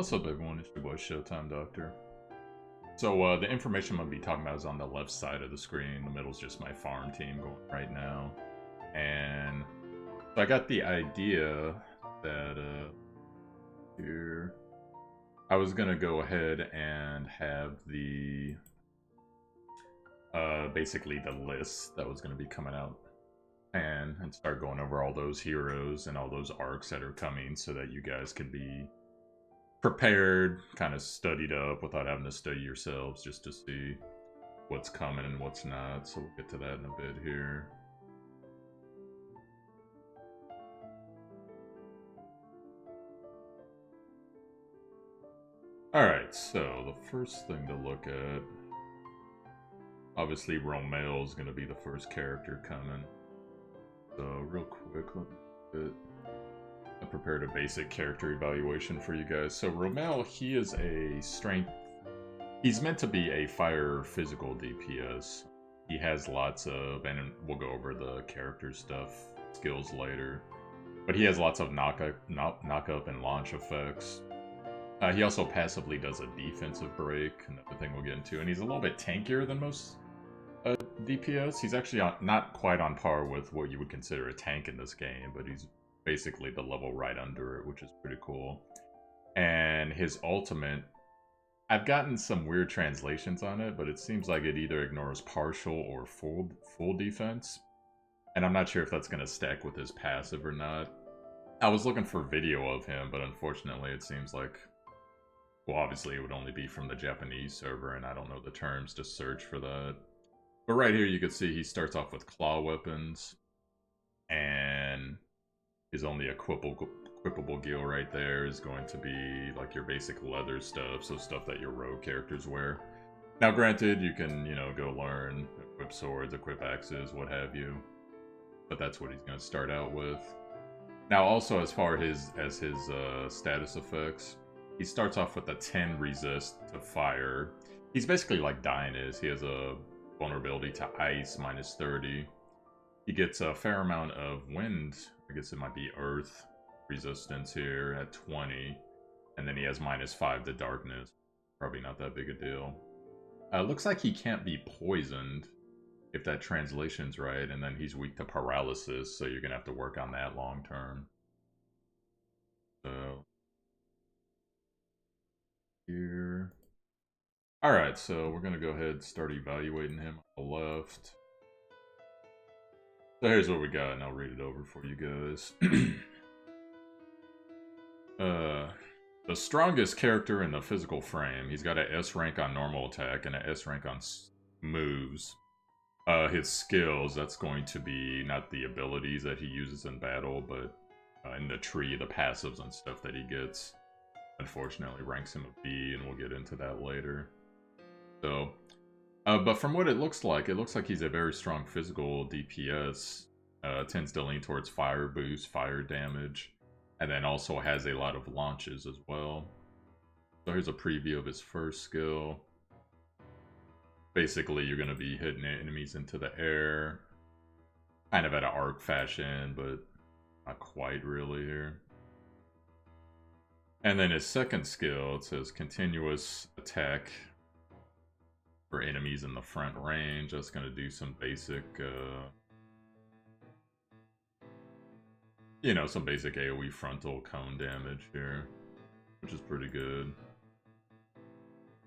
What's up, everyone? It's your boy Showtimedr. So, the information I'm going to be talking about is on the left side of the screen. The middle's just my farm team going right now. And so I got the idea that, here, I was going to go ahead and have the, basically the list that was going to be coming out and start going over all those heroes and all those arcs that are coming so that you guys can be prepared, kind of studied up without having to study yourselves, just to see what's coming and what's not. So we'll get to that in a bit here. Alright, so the first thing to look at, obviously Romel is going to be the first character coming. So real quick, I prepared a basic character evaluation for you guys. So Romel, he is a strength... He's meant to be a fire physical DPS. He has lots of, and we'll go over the character stuff, skills later. But he has lots of knock up and launch effects. He also passively does a defensive break, another thing we'll get into. And he's a little bit tankier than most DPS. He's actually not quite on par with what you would consider a tank in this game, but he's basically the level right under it, which is pretty cool. And his ultimate, I've gotten some weird translations on it, but it seems like it either ignores partial or full defense. And I'm not sure if that's going to stack with his passive or not. I was looking for video of him, but unfortunately it seems like, well, obviously it would only be from the Japanese server, and I don't know the terms to search for that. But right here you can see he starts off with claw weapons, and his only equipable gear right there is going to be like your basic leather stuff, so stuff that your rogue characters wear. Now granted, you can, you know, go learn, equip swords, equip axes, what have you. But that's what he's going to start out with. Now also as far as his status effects, he starts off with a 10 resist to fire. He's basically like Dying is. He has a vulnerability to ice, -30. He gets a fair amount of wind, I guess it might be earth resistance here at 20. And then he has -5 to darkness. Probably not that big a deal. Looks like he can't be poisoned, if that translation's right. And then he's weak to paralysis, so you're going to have to work on that long term. So, here. Alright, so we're going to go ahead and start evaluating him on the left. So here's what we got, and I'll read it over for you guys. The strongest character in the physical frame. He's got an S rank on normal attack and an S rank on moves. His skills, that's going to be not the abilities that he uses in battle, but in the tree, the passives and stuff that he gets. Unfortunately, ranks him a B, and we'll get into that later. So, but from what it looks like he's a very strong physical DPS. Tends to lean towards fire boost, fire damage, and then also has a lot of launches as well. So here's a preview of his first skill. Basically, you're going to be hitting enemies into the air, kind of at an arc fashion, but not quite really here. And then his second skill, it says continuous attack for enemies in the front range. That's going to do some basic, you know, some basic AoE frontal cone damage here, which is pretty good.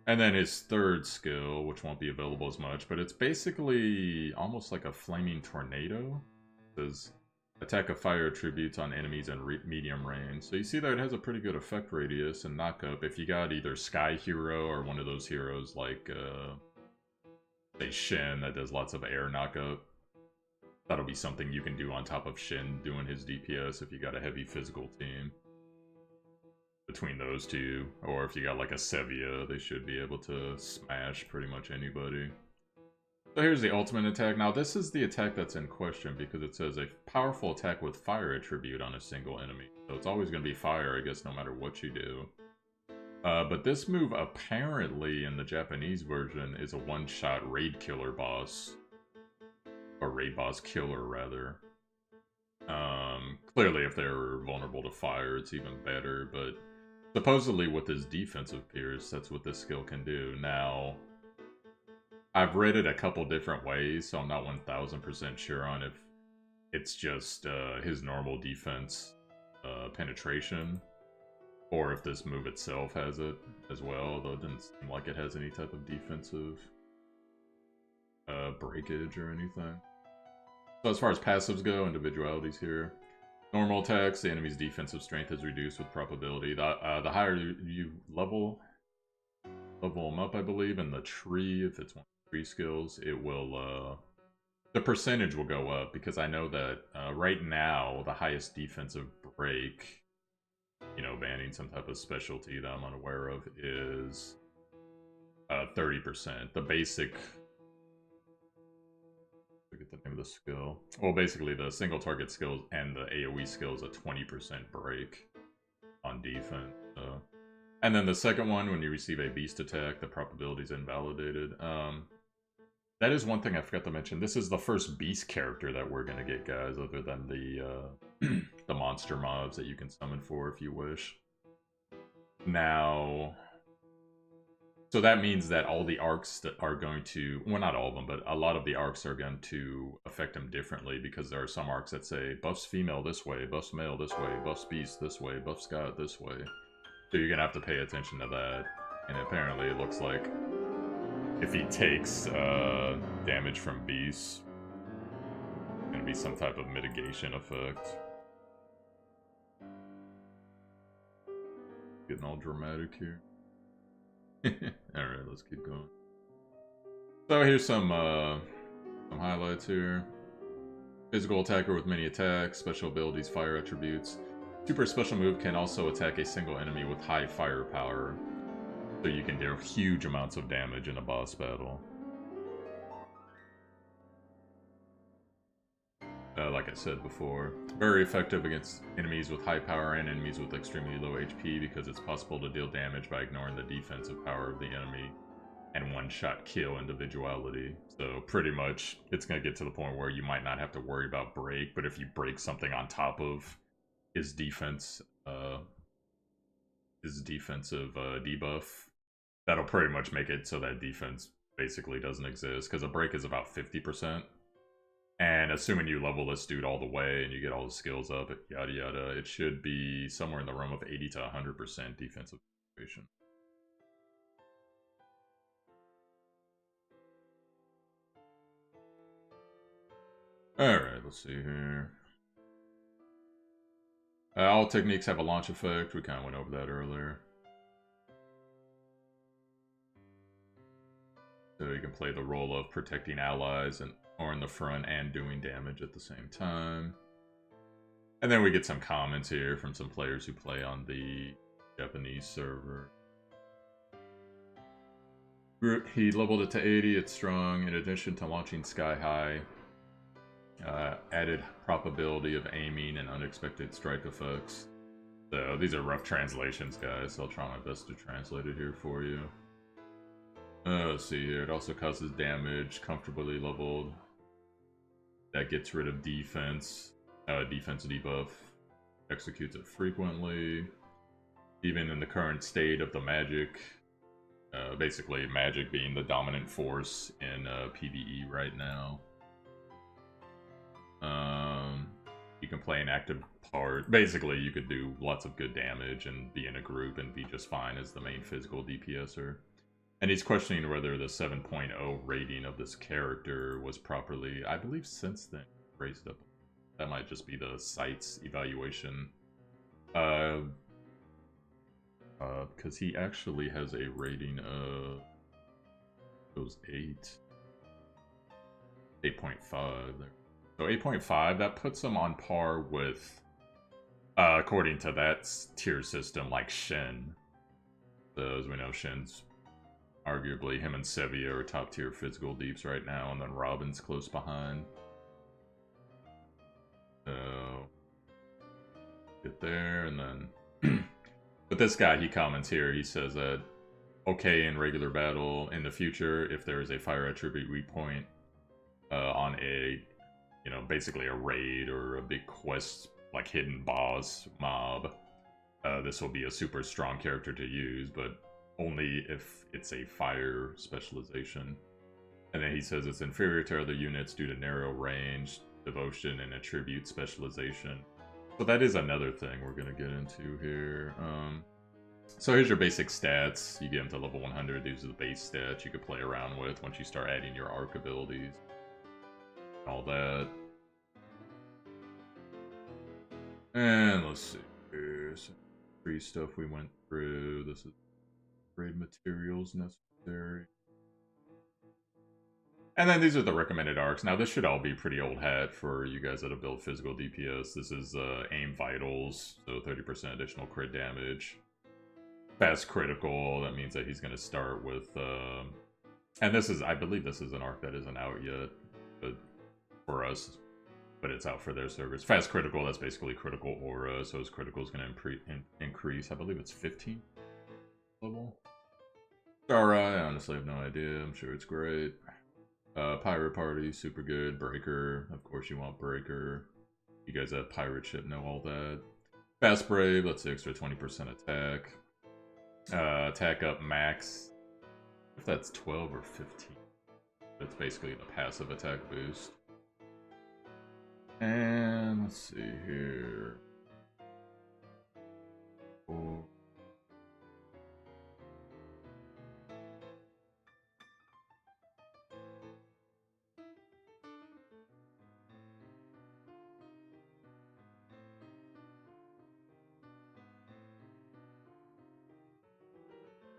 And then his third skill, which won't be available as much, but it's basically almost like a flaming tornado. It says attack of fire attributes on enemies in medium range. So you see that it has a pretty good effect radius and knockup. If you got either Sky Hero or one of those heroes like, say, Shin, that does lots of air knockup, that'll be something you can do on top of Shin doing his DPS if you got a heavy physical team. Between those two, or if you got like a Sevilla, they should be able to smash pretty much anybody. So here's the ultimate attack. Now this is the attack that's in question because it says a powerful attack with fire attribute on a single enemy. So it's always going to be fire, I guess, no matter what you do. But this move apparently in the Japanese version is a one-shot raid killer boss. Or raid boss killer, rather. Clearly if they're vulnerable to fire, it's even better, but supposedly with his defensive pierce, that's what this skill can do. Now, I've read it a couple different ways, so I'm not 1000% sure on if it's just his normal defense penetration, or if this move itself has it as well, though it doesn't seem like it has any type of defensive breakage or anything. So as far as passives go, individualities here. Normal attacks, the enemy's defensive strength is reduced with probability. The higher you level them up, I believe, in the tree, if it's one of the tree skills, it will, the percentage will go up, because I know that right now, the highest defensive break, you know, banning some type of specialty that I'm unaware of, is 30%. The basic... Forget the name of the skill. Well, basically, the single target skills and the AoE skills a 20% break on defense. So. And then the second one, when you receive a beast attack, the probability is invalidated. That is one thing I forgot to mention. This is the first beast character that we're gonna get, guys, other than the the monster mobs that you can summon for if you wish. Now, so that means that all the arcs that are going to, well, not all of them, but a lot of the arcs are going to affect them differently, because there are some arcs that say buffs female this way, buffs male this way, buffs beast this way, buffs god this way. So you're gonna have to pay attention to that. And apparently it looks like if he takes damage from beasts, it's gonna be some type of mitigation effect. Getting all dramatic here. Alright, let's keep going. So here's some highlights here. Physical attacker with many attacks, special abilities, fire attributes. Super special move can also attack a single enemy with high firepower. So you can deal huge amounts of damage in a boss battle. Like I said before, very effective against enemies with high power and enemies with extremely low HP, because it's possible to deal damage by ignoring the defensive power of the enemy and one-shot kill individuality. So pretty much, it's going to get to the point where you might not have to worry about break, but if you break something on top of his defense, his defensive debuff, that'll pretty much make it so that defense basically doesn't exist, because a break is about 50%. And assuming you level this dude all the way and you get all the skills up, yada yada, it should be somewhere in the realm of 80 to 100% defensive penetration. Alright, let's see here. All techniques have a launch effect. We kind of went over that earlier. So you can play the role of protecting allies or in the front and doing damage at the same time. And then we get some comments here from some players who play on the Japanese server. He leveled it to 80, it's strong. In addition to launching sky high, added probability of aiming and unexpected strike effects. So these are rough translations, guys, so I'll try my best to translate it here for you. Let's see here. It also causes damage, comfortably leveled. That gets rid of defense. Defense debuff. Executes it frequently. Even in the current state of the magic. Basically, magic being the dominant force in PvE right now. You can play an active part. Basically, you could do lots of good damage and be in a group and be just fine as the main physical DPSer. And he's questioning whether the 7.0 rating of this character was properly, I believe, since then raised up. That might just be the site's evaluation. Because he actually has a rating of those 8.5 there. So 8.5, that puts him on par with, according to that tier system, like Shen. So as we know, Shen's arguably, him and Sevilla are top tier physical deeps right now, and then Robin's close behind. So get there, and then but this guy, he comments here, he says that okay, in regular battle in the future, if there is a fire attribute we point on a, basically a raid or a big quest, like hidden boss mob, this will be a super strong character to use, but only if it's a fire specialization. And then he says it's inferior to other units due to narrow range, devotion, and attribute specialization. So that is another thing we're going to get into here. So here's your basic stats. You get them to level 100. These are the base stats you could play around with once you start adding your arc abilities. All that. And let's see. Here's some free stuff we went through. This is grade materials necessary. And then these are the recommended arcs. Now this should all be pretty old hat for you guys that have built physical DPS. This is aim vitals, so 30% additional crit damage. Fast critical, that means that he's going to start with... and this is, I believe this is an arc that isn't out yet but for us, but it's out for their servers. Fast critical, that's basically critical aura, so his critical is going to increase. I believe it's 15 level. Alright, I honestly have no idea. I'm sure it's great. Pirate Party, super good. Breaker, of course you want Breaker. You guys have Pirate Ship, know all that. Fast Brave, that's the extra 20% attack. Attack up max. If that's 12 or 15. That's basically the passive attack boost. And let's see here.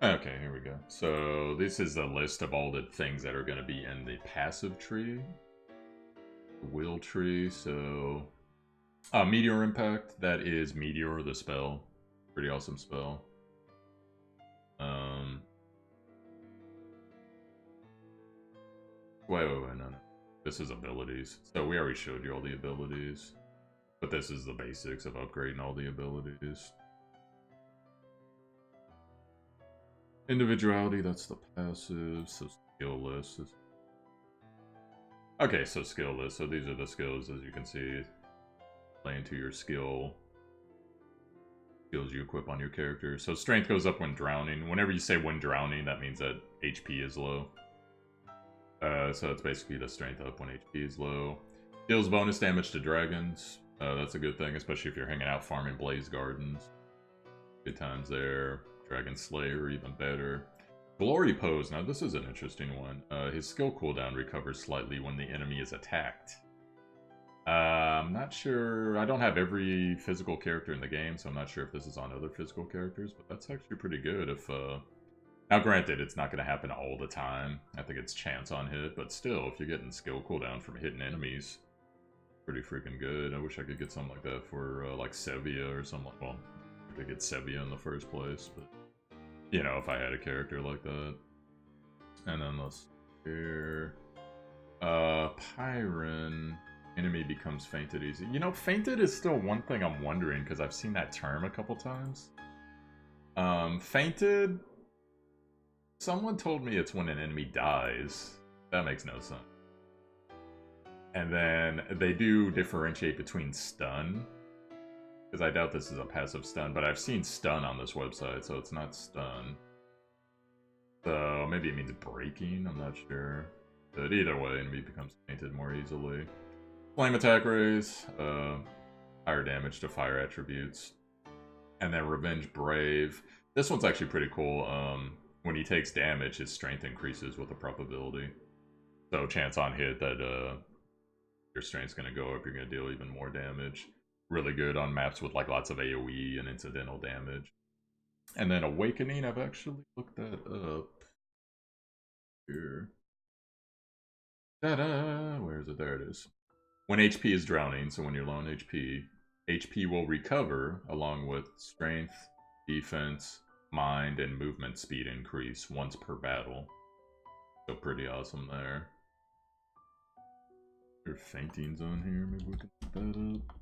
Okay, here we go. So this is the list of all the things that are going to be in the passive tree. The will tree, so... Meteor Impact, that is Meteor, the spell. Pretty awesome spell. Wait, no. This is abilities. So we already showed you all the abilities. But this is the basics of upgrading all the abilities. Individuality, that's the passive, so skill list is... Okay, so skill list, so these are the skills, as you can see, play into your skills you equip on your character. So strength goes up when drowning. Whenever you say when drowning, that means that HP is low. So it's basically the strength up when HP is low. Deals bonus damage to dragons. That's a good thing, especially if you're hanging out farming Blaze Gardens. Good times there. Dragon Slayer, even better. Glory Pose, now this is an interesting one. His skill cooldown recovers slightly when the enemy is attacked. I'm not sure, I don't have every physical character in the game, so I'm not sure if this is on other physical characters, but that's actually pretty good if, Now granted, it's not going to happen all the time. I think it's chance on hit, but still, if you're getting skill cooldown from hitting enemies, pretty freaking good. I wish I could get something like that for, like, Sevilla or something. Well, I could get Sevilla in the first place, but... You know, if I had a character like that. And then let's see here. Pyron. Enemy becomes fainted easy. You know, fainted is still one thing I'm wondering, because I've seen that term a couple times. Fainted... Someone told me it's when an enemy dies. That makes no sense. And then they do differentiate between stun. Because I doubt this is a passive stun, but I've seen stun on this website, so it's not stun. So maybe it means breaking, I'm not sure. But either way, enemy becomes fainted more easily. Flame attack raise, higher damage to fire attributes. And then Revenge Brave. This one's actually pretty cool. When he takes damage, his strength increases with a probability. So chance on hit that your strength's going to go up, you're going to deal even more damage. Really good on maps with like lots of AoE and incidental damage. And then Awakening, I've actually looked that up. Here. Ta-da! Where is it? There it is. When HP is drowning, so when you're low on HP, HP will recover along with strength, defense, mind, and movement speed increase once per battle. So pretty awesome there. There are faintings on here, maybe we can put that up.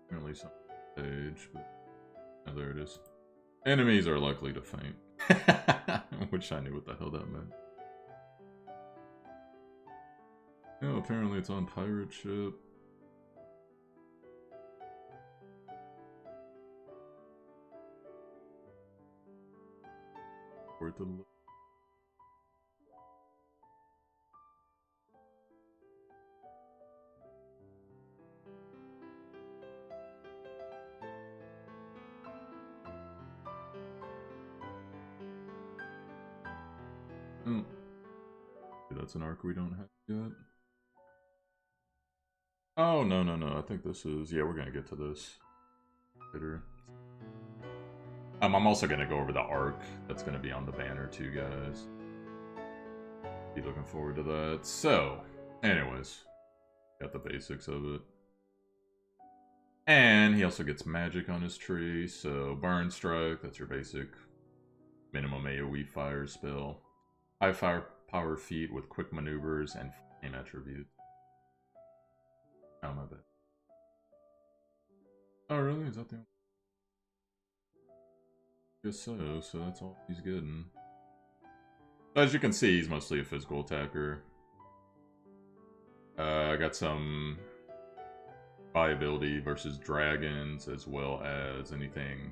Apparently some page, but oh, there it is. Enemies are likely to faint. Which I knew what the hell that meant. Yeah, apparently it's on pirate ship. Worth a look. Oh. That's an arc we don't have yet. Oh, no, no, no. I think this is... Yeah, we're gonna get to this later. I'm also gonna go over the arc that's gonna be on the banner too, guys. Be looking forward to that. So, anyways, got the basics of it. And he also gets magic on his tree, so Burn Strike, that's your basic minimum AoE fire spell. High fire power feat with quick maneuvers and flame attributes. Oh, my bad. Oh, really? Is that the only? Guess so, so that's all he's getting. As you can see, he's mostly a physical attacker. I got some viability versus dragons, as well as anything,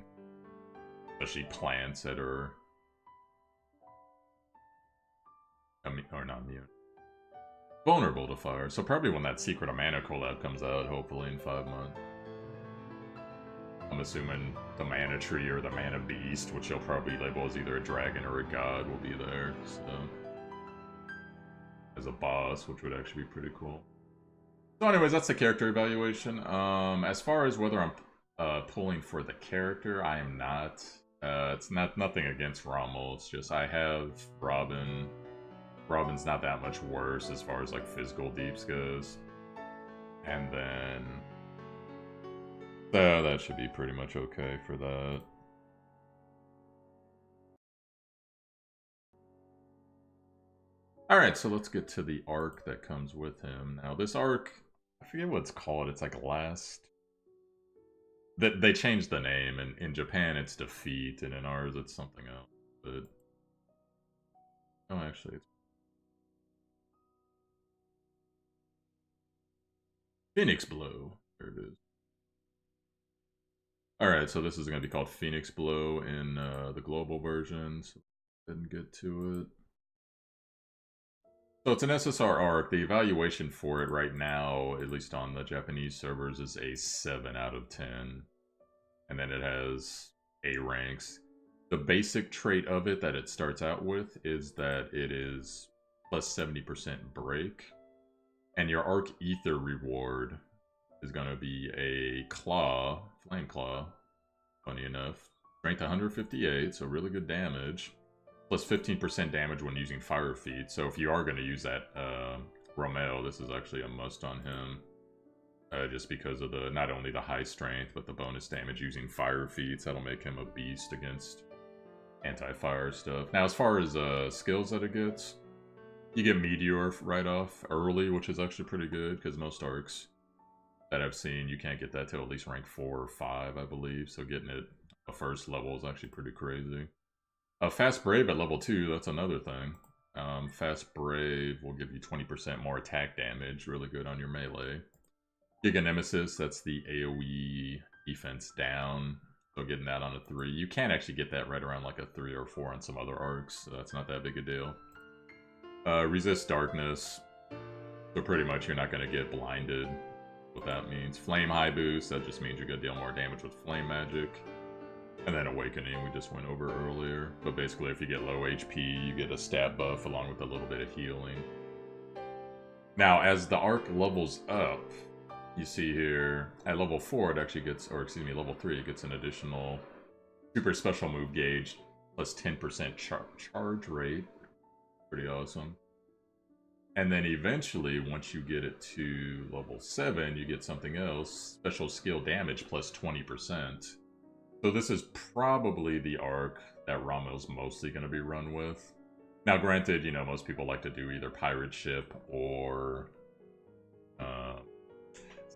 especially plants that are or not immune, vulnerable to fire. So probably when that Secret of Mana collab comes out, hopefully in 5 months. I'm assuming the Mana Tree or the Mana Beast, which they'll probably label as either a dragon or a god, will be there. So, as a boss, which would actually be pretty cool. So anyways, that's the character evaluation. As far as whether I'm pulling for the character, I am not. It's nothing against Romel. It's just I have Robin. Robin's not that much worse as far as like physical deeps goes. And then that should be pretty much okay for that. Alright, so let's get to the arc that comes with him. Now this arc, I forget what it's called, it's like last... They changed the name, and in Japan it's Defeat, and in ours it's something else. But... Oh, actually, it's Phoenix Blow. There it is. Alright, so this is going to be called Phoenix Blow in the global version, so didn't get to it. So it's an SSR arc. The evaluation for it right now, at least on the Japanese servers, is a 7 out of 10. And then it has A ranks. The basic trait of it that it starts out with is that it is plus 70% break. And your arc ether reward is going to be a claw, flame claw, funny enough. Strength 158, so really good damage. Plus 15% damage when using fire feet. So if you are going to use that Romel, this is actually a must on him. Just because of the not only the high strength, but the bonus damage using fire feats. That'll make him a beast against anti-fire stuff. Now, as far as skills that it gets, you get Meteor right off early, which is actually pretty good, because most arcs that I've seen, you can't get that till at least rank 4 or 5, I believe. So getting it a first level is actually pretty crazy. Fast Brave at level 2, that's another thing. Fast Brave will give you 20% more attack damage, really good on your melee. Giga Nemesis, that's the AoE defense down, so getting that on a 3. You can actually get that right around like a 3 or 4 on some other arcs, so that's not that big a deal. Resist Darkness, so pretty much you're not going to get blinded, what that means. Flame High Boost, that just means you're going to deal more damage with Flame Magic. And then Awakening, we just went over earlier. But basically, if you get low HP, you get a stat buff along with a little bit of healing. Now, as the arc levels up, you see here, at level 4, it actually gets, or excuse me, level 3, it gets an additional super special move gauge, plus 10% charge rate. Pretty awesome. And then eventually, once you get it to level 7, you get something else, special skill damage plus 20%. So this is probably the arc that Romel's mostly going to be run with. Now, granted, you know, most people like to do either Pirate Ship or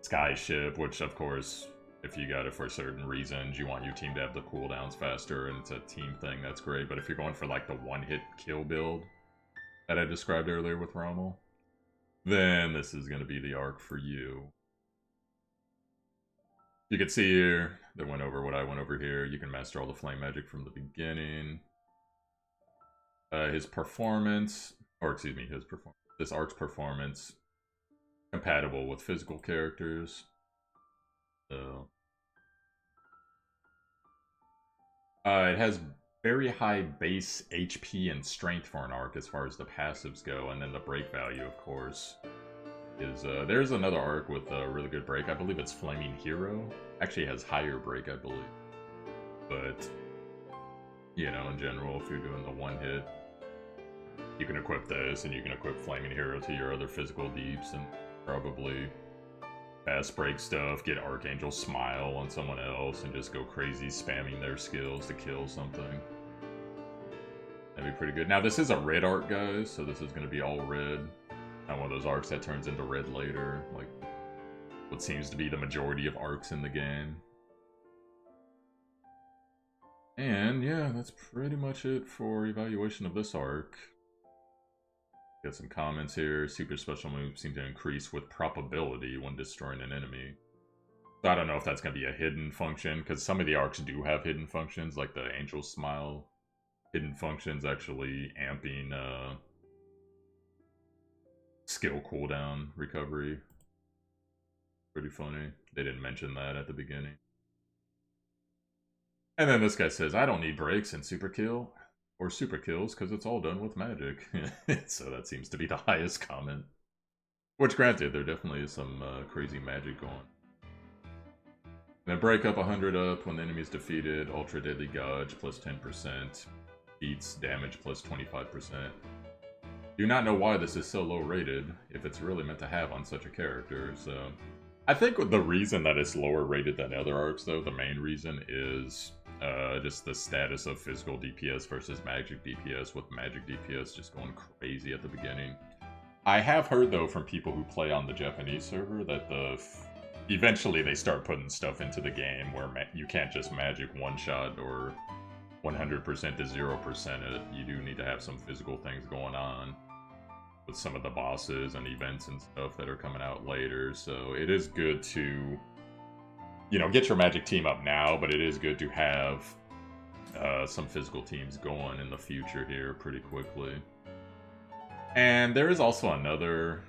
Sky Ship, which, of course, if you got it for certain reasons, you want your team to have the cooldowns faster, and it's a team thing, that's great. But if you're going for, like, the one-hit kill build that I described earlier with Romel, then this is going to be the arc for you. You can see here, that went over what I went over here. You can master all the flame magic from the beginning. His performance, or excuse me, this arc's performance, compatible with physical characters. So, it has very high base HP and strength for an arc as far as the passives go, and then the break value, of course, is there's another arc with a really good break. I believe it's Flaming Hero. Actually, it has higher break, I believe. But you know, in general, if you're doing the one hit, you can equip this, and you can equip Flaming Hero to your other physical deeps, and probably fast break stuff, get Archangel Smile on someone else, and just go crazy spamming their skills to kill something. That'd be pretty good. Now, this is a red arc, guys, so this is going to be all red. Not one of those arcs that turns into red later, like what seems to be the majority of arcs in the game. And yeah, that's pretty much it for evaluation of this arc. Got some comments here. Super special moves seem to increase with probability when destroying an enemy. So I don't know if that's going to be a hidden function, because some of the arcs do have hidden functions, like the Angel Smile hidden functions actually amping skill cooldown recovery. Pretty funny. They didn't mention that at the beginning. And then this guy says, I don't need breaks in super kill or super kills because it's all done with magic. So that seems to be the highest comment. Which, granted, there definitely is some crazy magic going. Then break up 100 up when the enemy is defeated. Ultra Deadly Gouge plus 10%. Beats damage plus 25%. Do not know why this is so low rated, if it's really meant to have on such a character, so... I think the reason that it's lower rated than other arcs, though, the main reason is just the status of physical DPS versus magic DPS, with magic DPS just going crazy at the beginning. I have heard, though, from people who play on the Japanese server that eventually they start putting stuff into the game where you can't just magic one-shot or 100% to 0% it. You do need to have some physical things going on with some of the bosses and events and stuff that are coming out later, so it is good to, you know, get your magic team up now, but it is good to have some physical teams going in the future here pretty quickly. And there is also another,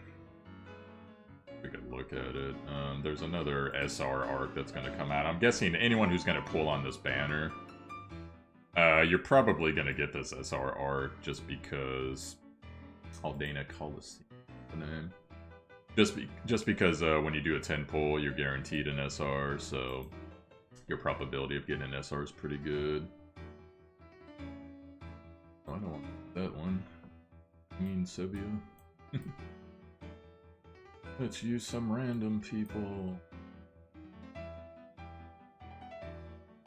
we could look at it, there's another SR arc that's going to come out. I'm guessing anyone who's going to pull on this banner, you're probably going to get this SR arc just because Aldana Coliseum, the name. Just because when you do a 10 pull, you're guaranteed an SR, so your probability of getting an SR is pretty good. Oh, I don't want that one. Queen Sebia. Let's use some random people.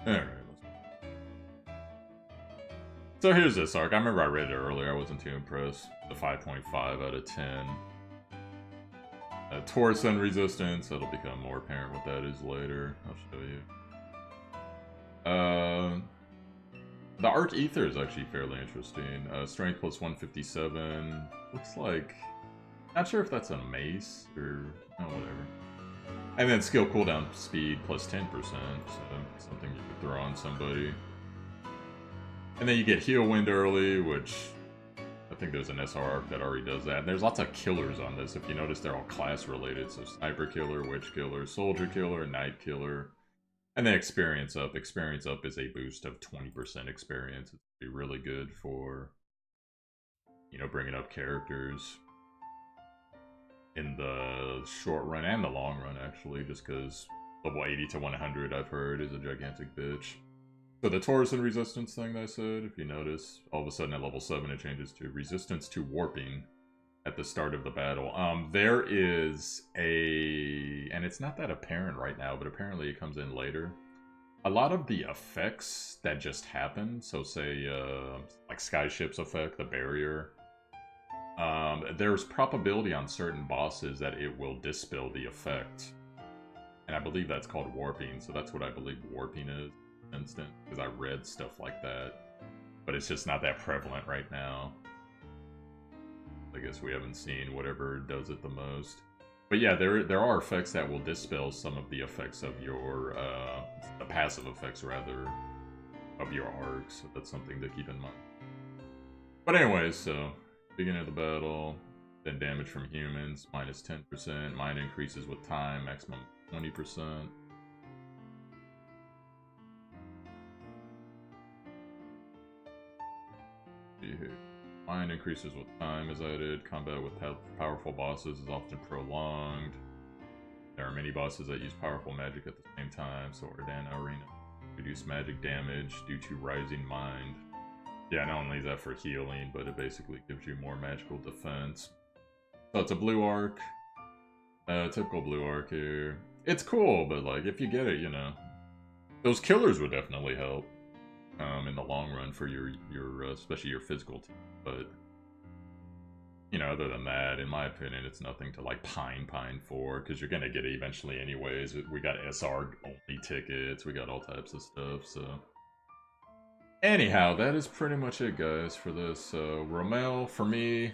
Alright. So here's this arc. I remember I read it earlier. I wasn't too impressed. The 5.5 out of 10. Torsen resistance. That'll become more apparent what that is later. I'll show you. The Arc Ether is actually fairly interesting. Strength plus 157. Looks like... Not sure if that's a mace or... Oh, whatever. And then skill cooldown speed plus 10%. So something you could throw on somebody. And then you get Heal Wind early, which I think there's an SR arc that already does that. And there's lots of killers on this. If you notice, they're all class related. So Sniper Killer, Witch Killer, Soldier Killer, Knight Killer. And then Experience Up. Experience Up is a boost of 20% experience. It's be really good for, you know, bringing up characters in the short run and the long run, actually. Just because level 80 to 100, I've heard, is a gigantic bitch. So the Torsen resistance thing that I said, if you notice, all of a sudden at level 7 it changes to resistance to warping at the start of the battle. There is a... and it's not that apparent right now, but apparently it comes in later. A lot of the effects that just happen, so say, like Skyship's effect, the barrier, there's probability on certain bosses that it will dispel the effect. And I believe that's called warping, so that's what I believe warping is. Instant, because I read stuff like that, but it's just not that prevalent right now. I guess we haven't seen whatever does it the most. But yeah, there are effects that will dispel some of the effects of your, the passive effects rather, of your arc, so that's something to keep in mind. But anyways, so, beginning of the battle, then damage from humans, minus 10%, mine increases with time, maximum 20%. Mine increases with time is added. Combat with powerful bosses is often prolonged. There are many bosses that use powerful magic at the same time, so Ardana Arena. Reduce magic damage due to rising mind. Yeah, not only is that for healing, but it basically gives you more magical defense. So it's a blue arc. Typical blue arc here. It's cool, but like, if you get it, you know. Those killers would definitely help. In the long run for your especially your physical team. But, you know, other than that, in my opinion, it's nothing to, like, pine for, because you're gonna get it eventually anyways. We got SR-only tickets, we got all types of stuff, so... Anyhow, that is pretty much it, guys, for this. Romel, for me,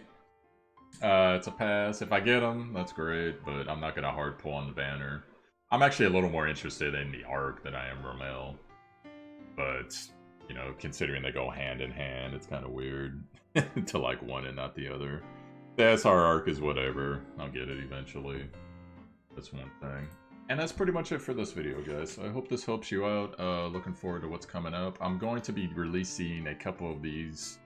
it's a pass. If I get him, that's great, but I'm not gonna hard pull on the banner. I'm actually a little more interested in the arc than I am Romel. But... you know, considering they go hand in hand, it's kind of weird to like one and not the other. The SR arc is whatever. I'll get it eventually. That's one thing. And that's pretty much it for this video, guys. I hope this helps you out. Looking forward to what's coming up. I'm going to be releasing a couple of these,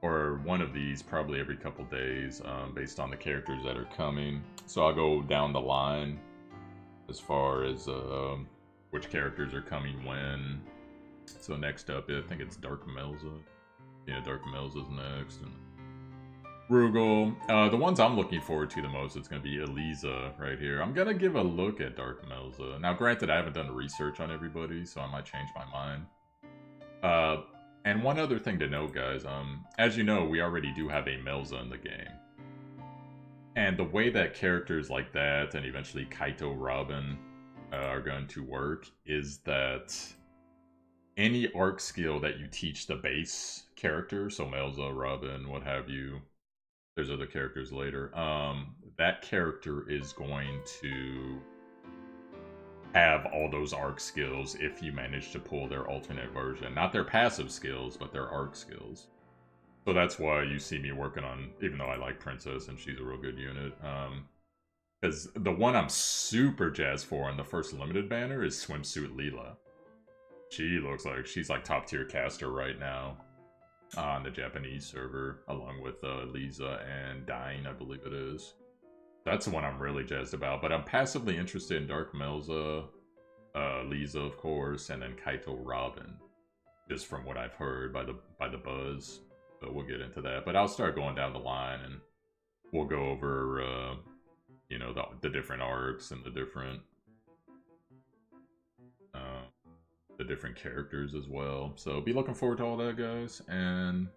or one of these, probably every couple days, based on the characters that are coming. So I'll go down the line as far as which characters are coming when. So next up, I think it's Dark Melza. Yeah, Dark Melza's next. And Rugal. The ones I'm looking forward to the most, it's going to be Eliza right here. I'm going to give a look at Dark Melza. Now, granted, I haven't done research on everybody, so I might change my mind. And one other thing to note, guys. As you know, we already do have a Melza in the game. And the way that characters like that, and eventually Kaito Robin, are going to work, is that... any arc skill that you teach the base character, so Melza, Robin, what have you, there's other characters later, that character is going to have all those arc skills if you manage to pull their alternate version. Not their passive skills, but their arc skills. So that's why you see me working on, even though I like Princess and she's a real good unit, because the one I'm super jazzed for on the first limited banner is Swimsuit Leela. She looks like she's like top tier caster right now on the Japanese server, along with Lisa and Dying, I believe it is. That's the one I'm really jazzed about, but I'm passively interested in Dark Melza, Lisa, of course, and then Kaito Robin, just from what I've heard by the buzz. So we'll get into that, but I'll start going down the line and we'll go over, you know, the different arcs and the different characters as well. So be looking forward to all that, guys. And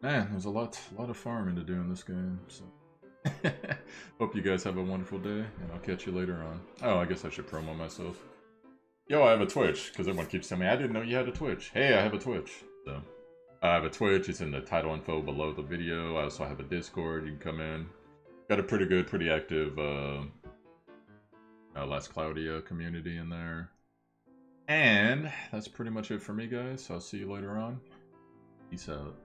man, there's a lot of farming to do in this game. So hope you guys have a wonderful day, and I'll catch you later on. Oh, I guess I should promo myself. Yo, I have a Twitch, because everyone keeps telling me I didn't know you had a Twitch. Hey, I have a Twitch. So I have a Twitch. It's in the title info below the video. I also have a Discord. You can come in. Got a pretty active last Cloudia community in there. And that's pretty much it for me, guys. I'll see you later on. Peace out.